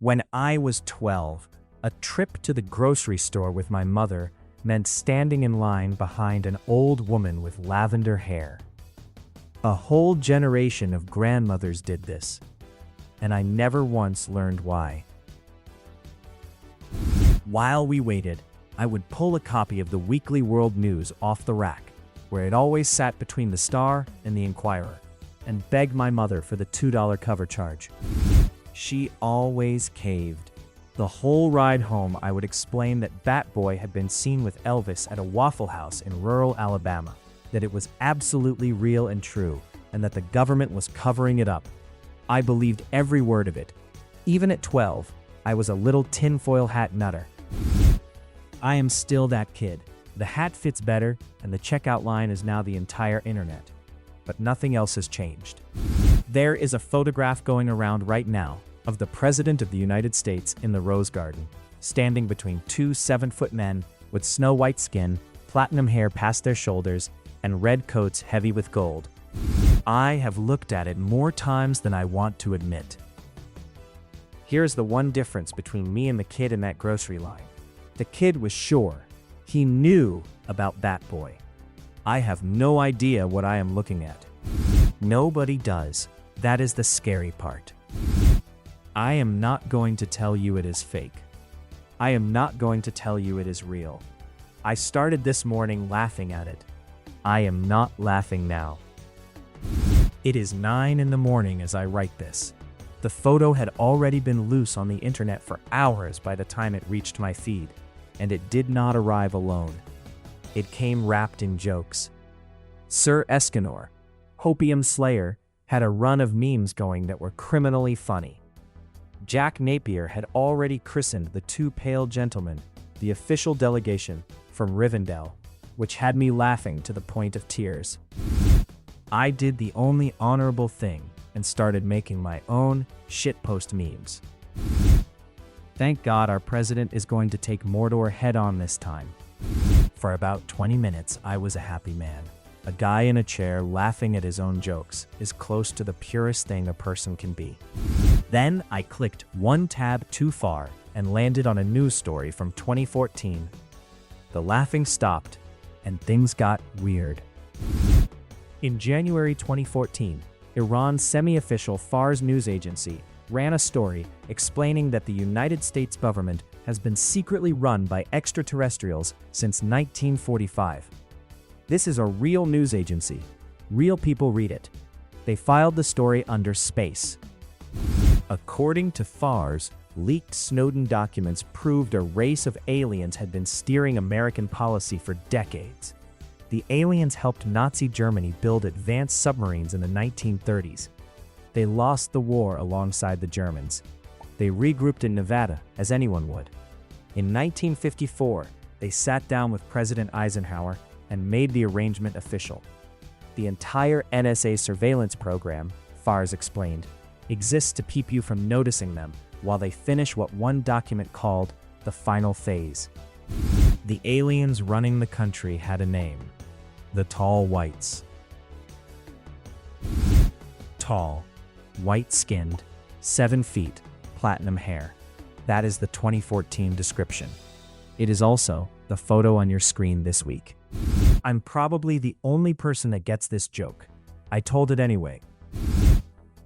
When I was 12, a trip to the grocery store with my mother meant standing in line behind an old woman with lavender hair. A whole generation of grandmothers did this, and I never once learned why. While we waited, I would pull a copy of the Weekly World News off the rack, where it always sat between the Star and the Inquirer, and beg my mother for the $2 cover charge. She always caved. The whole ride home, I would explain that Bat Boy had been seen with Elvis at a Waffle House in rural Alabama, that it was absolutely real and true, and that the government was covering it up. I believed every word of it. Even at 12, I was a little tinfoil hat nutter. I am still that kid. The hat fits better, and the checkout line is now the entire internet. But nothing else has changed. There is a photograph going around right now of the President of the United States in the Rose Garden, standing between two 7-foot men with snow-white skin, platinum hair past their shoulders, and red coats heavy with gold. I have looked at it more times than I want to admit. Here's the one difference between me and the kid in that grocery line. The kid was sure. He knew about Bat Boy. I have no idea what I am looking at. Nobody does. That is the scary part. I am not going to tell you it is fake. I am not going to tell you it is real. I started this morning laughing at it. I am not laughing now. It is 9 in the morning as I write this. The photo had already been loose on the internet for hours by the time it reached my feed, and it did not arrive alone. It came wrapped in jokes. Sir Escanor, Hopium Slayer, had a run of memes going that were criminally funny. Jack Napier had already christened the two pale gentlemen the official delegation from Rivendell, which had me laughing to the point of tears. I did the only honorable thing and started making my own shitpost memes. Thank God our president is going to take Mordor head-on this time. For about 20 minutes, I was a happy man. A guy in a chair laughing at his own jokes is close to the purest thing a person can be. Then I clicked one tab too far and landed on a news story from 2014. The laughing stopped, and things got weird. In January 2014, Iran's semi-official Fars news agency ran a story explaining that the United States government has been secretly run by extraterrestrials since 1945. This is a real news agency. Real people read it. They filed the story under Space. According to Fars, leaked Snowden documents proved a race of aliens had been steering American policy for decades. The aliens helped Nazi Germany build advanced submarines in the 1930s. They lost the war alongside the Germans. They regrouped in Nevada, as anyone would. In 1954, they sat down with President Eisenhower and made the arrangement official. The entire NSA surveillance program, Fars explained, exists to keep you from noticing them while they finish what one document called the final phase. The aliens running the country had a name: the Tall Whites. Tall, white-skinned, 7 feet, platinum hair. That is the 2014 description. It is also the photo on your screen this week. I'm probably the only person that gets this joke. I told it anyway.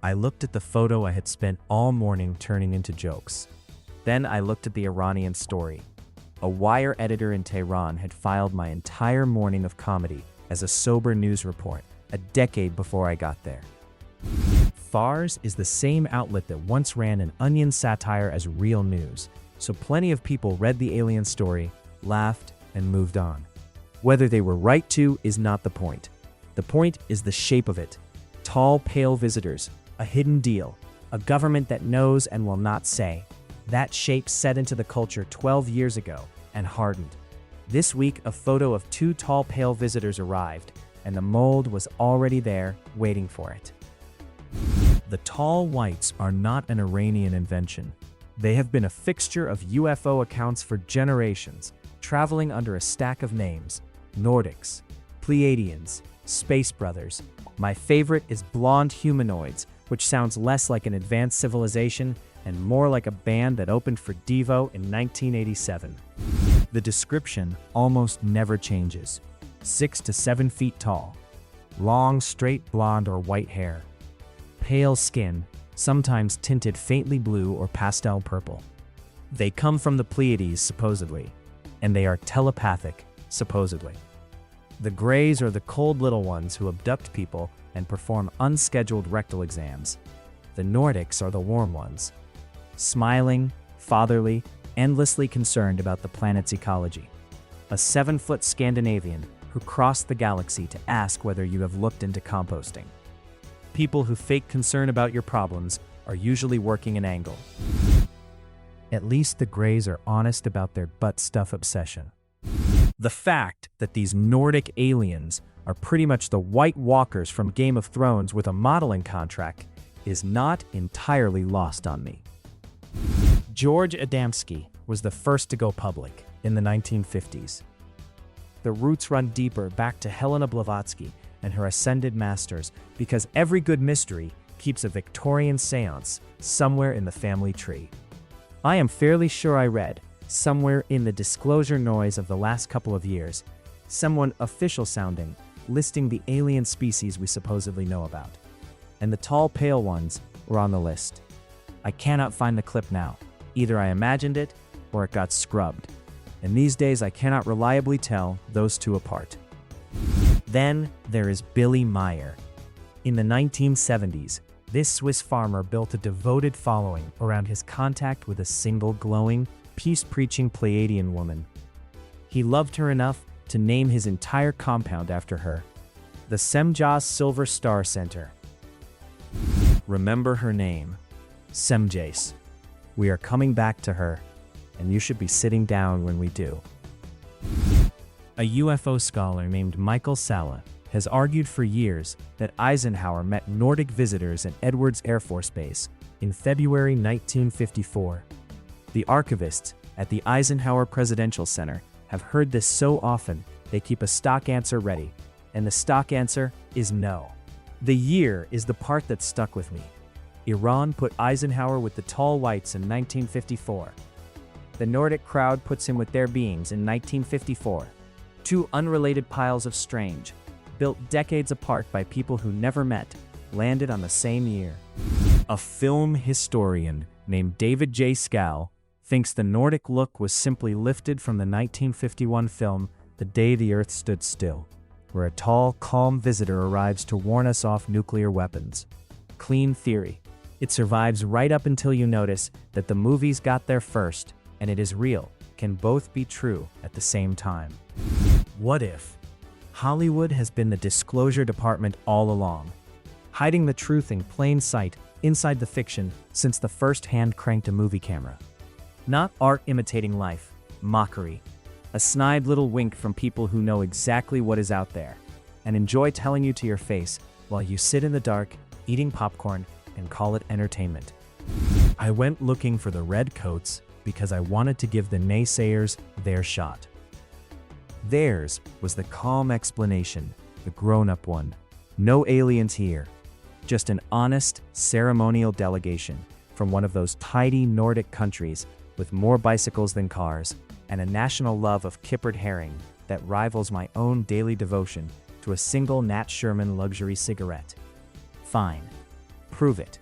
I looked at the photo I had spent all morning turning into jokes. Then I looked at the Iranian story. A wire editor in Tehran had filed my entire morning of comedy as a sober news report a decade before I got there. Fars is the same outlet that once ran an Onion satire as real news, so plenty of people read the alien story, laughed, and moved on. Whether they were right to is not the point. The point is the shape of it. Tall, pale visitors, a hidden deal, a government that knows and will not say. That shape set into the culture 12 years ago and hardened. This week, a photo of 2 tall, pale visitors arrived, and the mold was already there, waiting for it. The Tall Whites are not an Iranian invention. They have been a fixture of UFO accounts for generations, traveling under a stack of names: Nordics, Pleiadians, Space Brothers. My favorite is blonde humanoids, which sounds less like an advanced civilization and more like a band that opened for Devo in 1987. The description almost never changes. 6 to 7 feet tall. Long, straight blonde or white hair. Pale skin, sometimes tinted faintly blue or pastel purple. They come from the Pleiades, supposedly, and they are telepathic, supposedly. The Greys are the cold little ones who abduct people and perform unscheduled rectal exams. The Nordics are the warm ones. Smiling, fatherly, endlessly concerned about the planet's ecology. A 7-foot Scandinavian who crossed the galaxy to ask whether you have looked into composting. People who fake concern about your problems are usually working an angle. At least the Greys are honest about their butt stuff obsession. The fact that these Nordic aliens are pretty much the White Walkers from Game of Thrones with a modeling contract is not entirely lost on me. George Adamski was the first to go public in the 1950s. The roots run deeper back to Helena Blavatsky and her ascended masters because every good mystery keeps a Victorian seance somewhere in the family tree. I am fairly sure I read, somewhere in the disclosure noise of the last couple of years, someone official sounding, listing the alien species we supposedly know about. And the tall, pale ones were on the list. I cannot find the clip now. Either I imagined it, or it got scrubbed. And these days I cannot reliably tell those two apart. Then there is Billy Meyer. In the 1970s, this Swiss farmer built a devoted following around his contact with a single glowing, peace-preaching Pleiadian woman. He loved her enough to name his entire compound after her, the Semjas Silver Star Center. Remember her name, Semjas. We are coming back to her, and you should be sitting down when we do. A UFO scholar named Michael Salla has argued for years that Eisenhower met Nordic visitors at Edwards Air Force Base in February 1954. The archivists at the Eisenhower Presidential Center have heard this so often they keep a stock answer ready, and the stock answer is no. The year is the part that stuck with me. Iran put Eisenhower with the tall whites in 1954. The Nordic crowd puts him with their beings in 1954. Two unrelated piles of strange, built decades apart by people who never met, landed on the same year. A film historian named David J. Scal thinks the Nordic look was simply lifted from the 1951 film The Day the Earth Stood Still, where a tall, calm visitor arrives to warn us off nuclear weapons. Clean theory. It survives right up until you notice that the movies got there first, and it is real, can both be true at the same time. What if Hollywood has been the disclosure department all along, hiding the truth in plain sight inside the fiction since the first hand-cranked a movie camera? Not art imitating life, mockery, a snide little wink from people who know exactly what is out there and enjoy telling you to your face while you sit in the dark, eating popcorn, and call it entertainment. I went looking for the red coats because I wanted to give the naysayers their shot. Theirs was the calm explanation, the grown-up one. No aliens here, just an honest, ceremonial delegation from one of those tidy Nordic countries with more bicycles than cars and a national love of kippered herring that rivals my own daily devotion to a single Nat Sherman luxury cigarette. Fine. Prove it.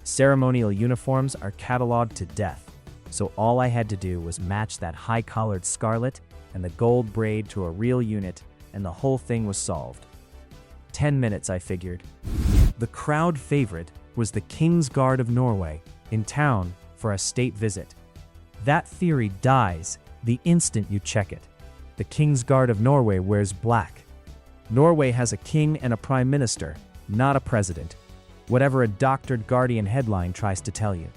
Ceremonial uniforms are cataloged to death, so all I had to do was match that high-collared scarlet and the gold braid to a real unit, and the whole thing was solved. 10 minutes, I figured. The crowd favorite was the King's Guard of Norway, in town for a state visit. That theory dies the instant you check it. The King's Guard of Norway wears black. Norway has a king and a prime minister, not a president, whatever a doctored Guardian headline tries to tell you.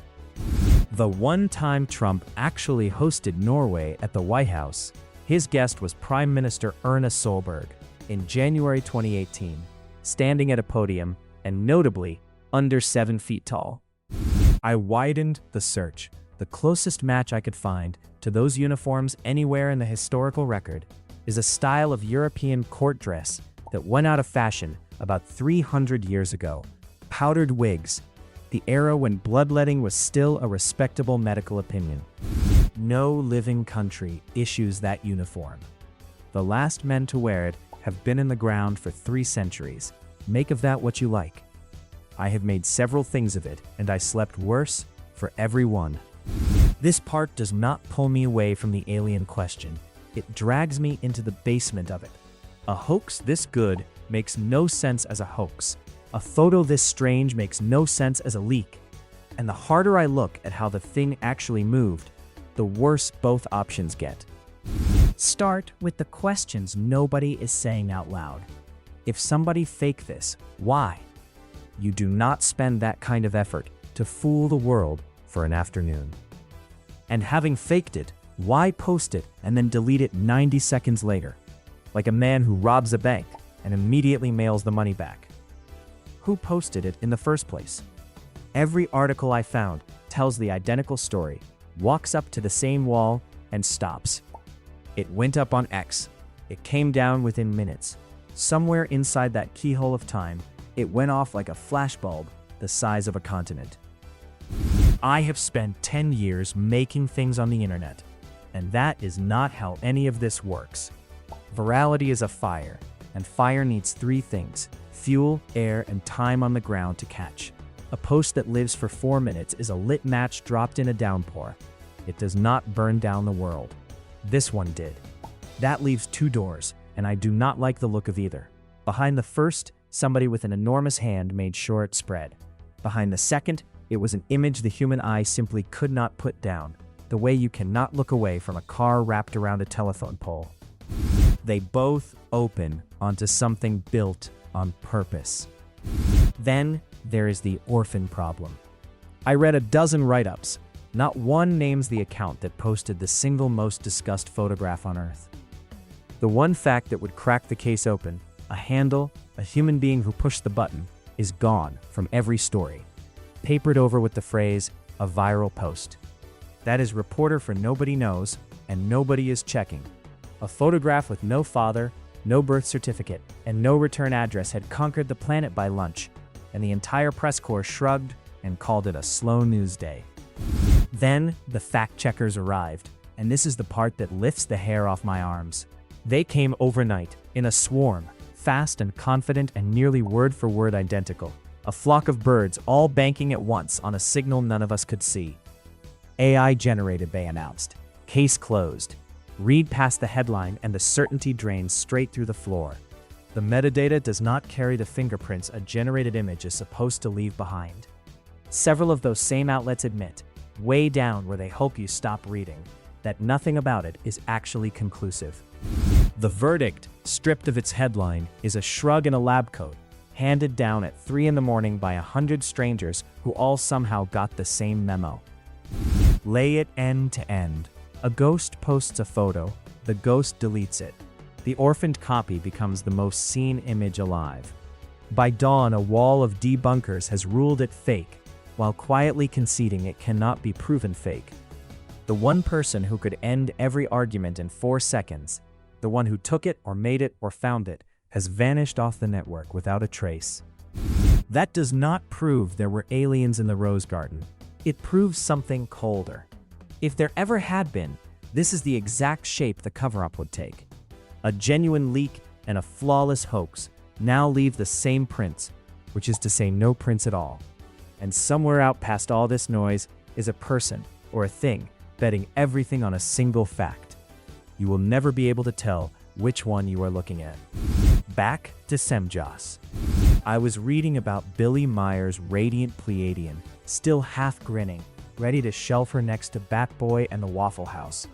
The one time Trump actually hosted Norway at the White House, his guest was Prime Minister Erna Solberg in January 2018, standing at a podium and notably under 7 feet tall. I widened the search. The closest match I could find to those uniforms anywhere in the historical record is a style of European court dress that went out of fashion about 300 years ago. Powdered wigs, the era when bloodletting was still a respectable medical opinion. No living country issues that uniform. The last men to wear it have been in the ground for 3 centuries. Make of that what you like. I have made several things of it, and I slept worse for every one. This part does not pull me away from the alien question. It drags me into the basement of it. A hoax this good makes no sense as a hoax. A photo this strange makes no sense as a leak. And the harder I look at how the thing actually moved, the worse both options get. Start with the questions nobody is saying out loud. If somebody faked this, why? You do not spend that kind of effort to fool the world for an afternoon. And having faked it, why post it and then delete it 90 seconds later? Like a man who robs a bank and immediately mails the money back. Who posted it in the first place? Every article I found tells the identical story, walks up to the same wall, and stops. It went up on X. It came down within minutes. Somewhere inside that keyhole of time, it went off like a flashbulb the size of a continent. I have spent 10 years making things on the internet, and that is not how any of this works. Virality is a fire, and fire needs 3 things: fuel, air, and time on the ground to catch. A post that lives for 4 minutes is a lit match dropped in a downpour. It does not burn down the world. This one did. That leaves 2 doors, and I do not like the look of either. Behind the first, somebody with an enormous hand made sure it spread. Behind the second, it was an image the human eye simply could not put down, the way you cannot look away from a car wrapped around a telephone pole. They both open onto something built on purpose. Then there is the orphan problem. I read a dozen write-ups. Not one names the account that posted the single most discussed photograph on Earth. The one fact that would crack the case open, a handle, a human being who pushed the button, is gone from every story. Papered over with the phrase, "a viral post." That is reporter for nobody knows, and nobody is checking. A photograph with no father, no birth certificate, and no return address had conquered the planet by lunch, and the entire press corps shrugged and called it a slow news day. Then the fact-checkers arrived, and this is the part that lifts the hair off my arms. They came overnight, in a swarm, fast and confident and nearly word-for-word identical. A flock of birds all banking at once on a signal none of us could see. AI generated, they announced. Case closed. Read past the headline and the certainty drains straight through the floor. The metadata does not carry the fingerprints a generated image is supposed to leave behind. Several of those same outlets admit, way down where they hope you stop reading, that nothing about it is actually conclusive. The verdict, stripped of its headline, is a shrug and a lab coat, handed down at 3 a.m. by 100 strangers who all somehow got the same memo. Lay it end to end. A ghost posts a photo, the ghost deletes it. The orphaned copy becomes the most seen image alive. By dawn, a wall of debunkers has ruled it fake, while quietly conceding it cannot be proven fake. The one person who could end every argument in 4 seconds, the one who took it or made it or found it, has vanished off the network without a trace. That does not prove there were aliens in the Rose Garden. It proves something colder. If there ever had been, this is the exact shape the cover-up would take. A genuine leak and a flawless hoax now leave the same prints, which is to say no prints at all. And somewhere out past all this noise is a person or a thing betting everything on a single fact. You will never be able to tell which one you are looking at. Back to Semjas. I was reading about Billy Meyer's radiant Pleiadian, still half grinning, ready to shelf her next to Batboy and the Waffle House.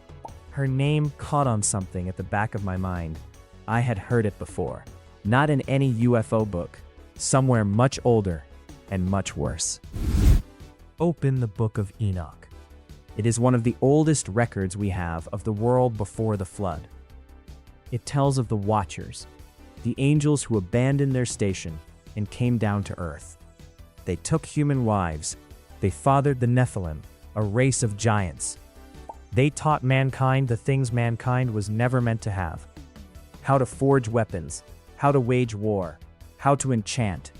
Her name caught on something at the back of my mind. I had heard it before. Not in any UFO book. Somewhere much older and much worse. Open the Book of Enoch. It is one of the oldest records we have of the world before the flood. It tells of the Watchers, the angels who abandoned their station and came down to earth. They took human wives. They fathered the Nephilim, a race of giants. They taught mankind the things mankind was never meant to have. How to forge weapons, how to wage war, how to enchant.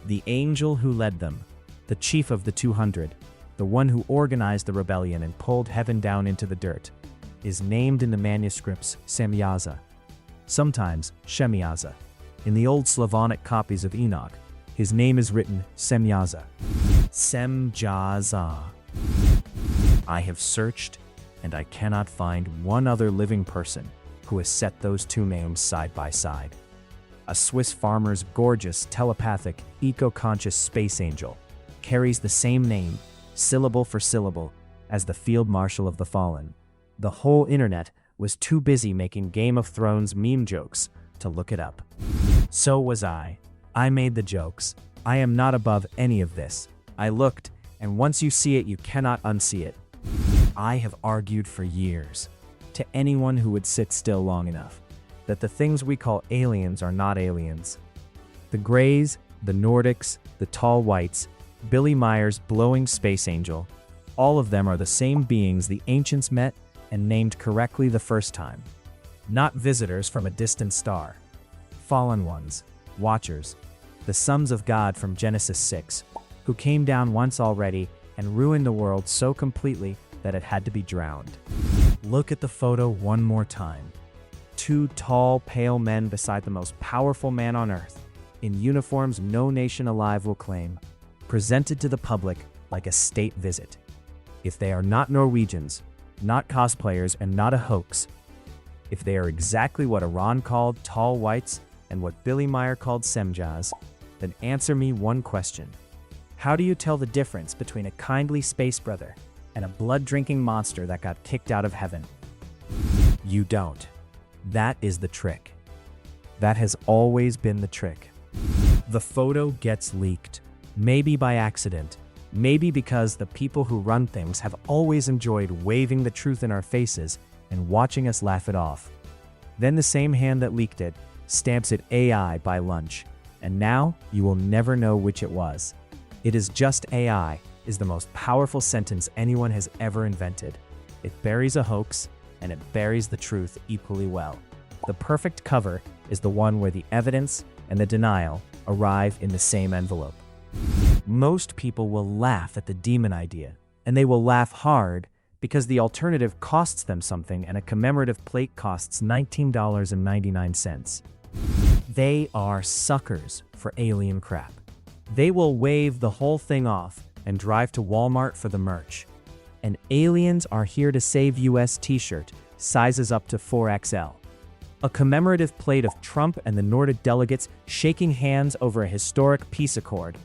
The angel who led them, the chief of the 200, the one who organized the rebellion and pulled heaven down into the dirt, is named in the manuscripts Semyaza, sometimes Shemyaza. In the old Slavonic copies of Enoch, his name is written Semyaza. Semjaza. I have searched, and I cannot find one other living person who has set those two names side by side. A Swiss farmer's gorgeous, telepathic, eco-conscious space angel carries the same name, syllable for syllable, as the Field Marshal of the Fallen. The whole internet was too busy making Game of Thrones meme jokes to look it up. So was I. I made the jokes. I am not above any of this. I looked, and once you see it, you cannot unsee it. I have argued for years, to anyone who would sit still long enough, that the things we call aliens are not aliens. The Greys, the Nordics, the Tall Whites, Billy Meyer's blowing space angel, all of them are the same beings the ancients met and named correctly the first time. Not visitors from a distant star. Fallen ones, watchers, the sons of God from Genesis 6, who came down once already and ruined the world so completely that it had to be drowned. Look at the photo one more time. Two tall, pale men beside the most powerful man on Earth, in uniforms no nation alive will claim, presented to the public like a state visit. If they are not Norwegians, not cosplayers, and not a hoax, if they are exactly what Iran called tall whites and what Billy Meyer called semjas, then answer me one question. How do you tell the difference between a kindly space brother and a blood-drinking monster that got kicked out of heaven? You don't. That is the trick. That has always been the trick. The photo gets leaked, maybe by accident, maybe because the people who run things have always enjoyed waving the truth in our faces and watching us laugh it off. Then the same hand that leaked it stamps it AI by lunch, and now you will never know which it was. It is just AI is the most powerful sentence anyone has ever invented. It buries a hoax, and it buries the truth equally well. The perfect cover is the one where the evidence and the denial arrive in the same envelope. Most people will laugh at the demon idea, and they will laugh hard because the alternative costs them something and a commemorative plate costs $19.99. They are suckers for alien crap. They will wave the whole thing off and drive to Walmart for the merch. And aliens are here to save US t-shirt, sizes up to 4XL. A commemorative plate of Trump and the Nordic delegates shaking hands over a historic peace accord.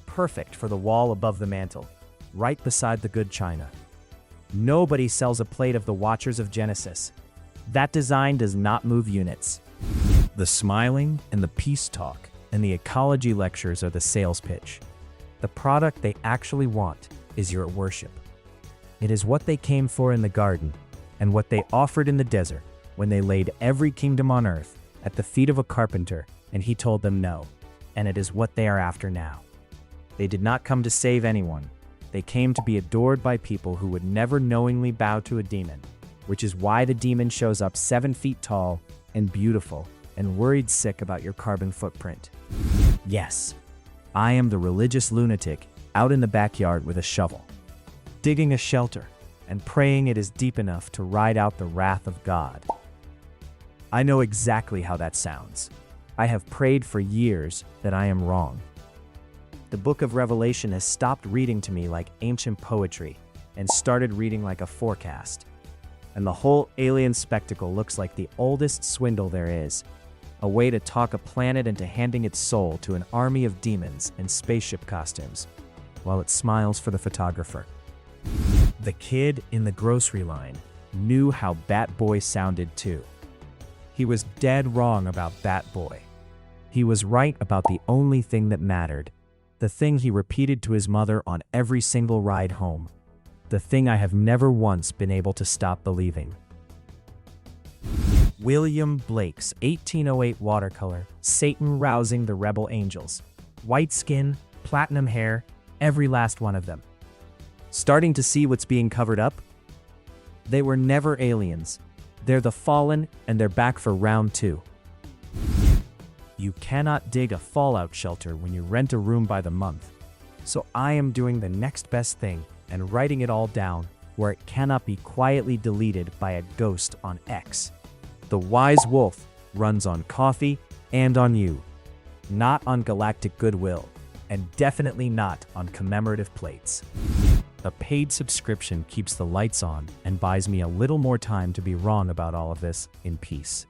Perfect for the wall above the mantle, right beside the good china. Nobody sells a plate of the Watchers of Genesis. That design does not move units. The smiling and the peace talk and the ecology lectures are the sales pitch. The product they actually want is your worship. It is what they came for in the garden and what they offered in the desert when they laid every kingdom on earth at the feet of a carpenter and he told them no. And it is what they are after now. They did not come to save anyone. They came to be adored by people who would never knowingly bow to a demon, which is why the demon shows up 7 feet tall and beautiful and worried sick about your carbon footprint. Yes, I am the religious lunatic out in the backyard with a shovel, digging a shelter and praying it is deep enough to ride out the wrath of God. I know exactly how that sounds. I have prayed for years that I am wrong. The book of Revelation has stopped reading to me like ancient poetry and started reading like a forecast. And the whole alien spectacle looks like the oldest swindle there is, a way to talk a planet into handing its soul to an army of demons in spaceship costumes, while it smiles for the photographer. The kid in the grocery line knew how Bat Boy sounded too. He was dead wrong about Bat Boy. He was right about the only thing that mattered, the thing he repeated to his mother on every single ride home, the thing I have never once been able to stop believing. William Blake's 1808 watercolor, Satan rousing the rebel angels. White skin, platinum hair, every last one of them. Starting to see what's being covered up? They were never aliens. They're the fallen, and they're back for round 2. You cannot dig a fallout shelter when you rent a room by the month. So I am doing the next best thing and writing it all down where it cannot be quietly deleted by a ghost on X. The wise wolf runs on coffee and on you, not on galactic goodwill, and definitely not on commemorative plates. A paid subscription keeps the lights on and buys me a little more time to be wrong about all of this in peace.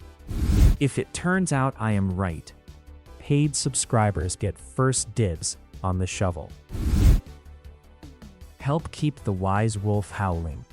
If it turns out I am right, paid subscribers get first dibs on the shovel. Help keep the wise wolf howling.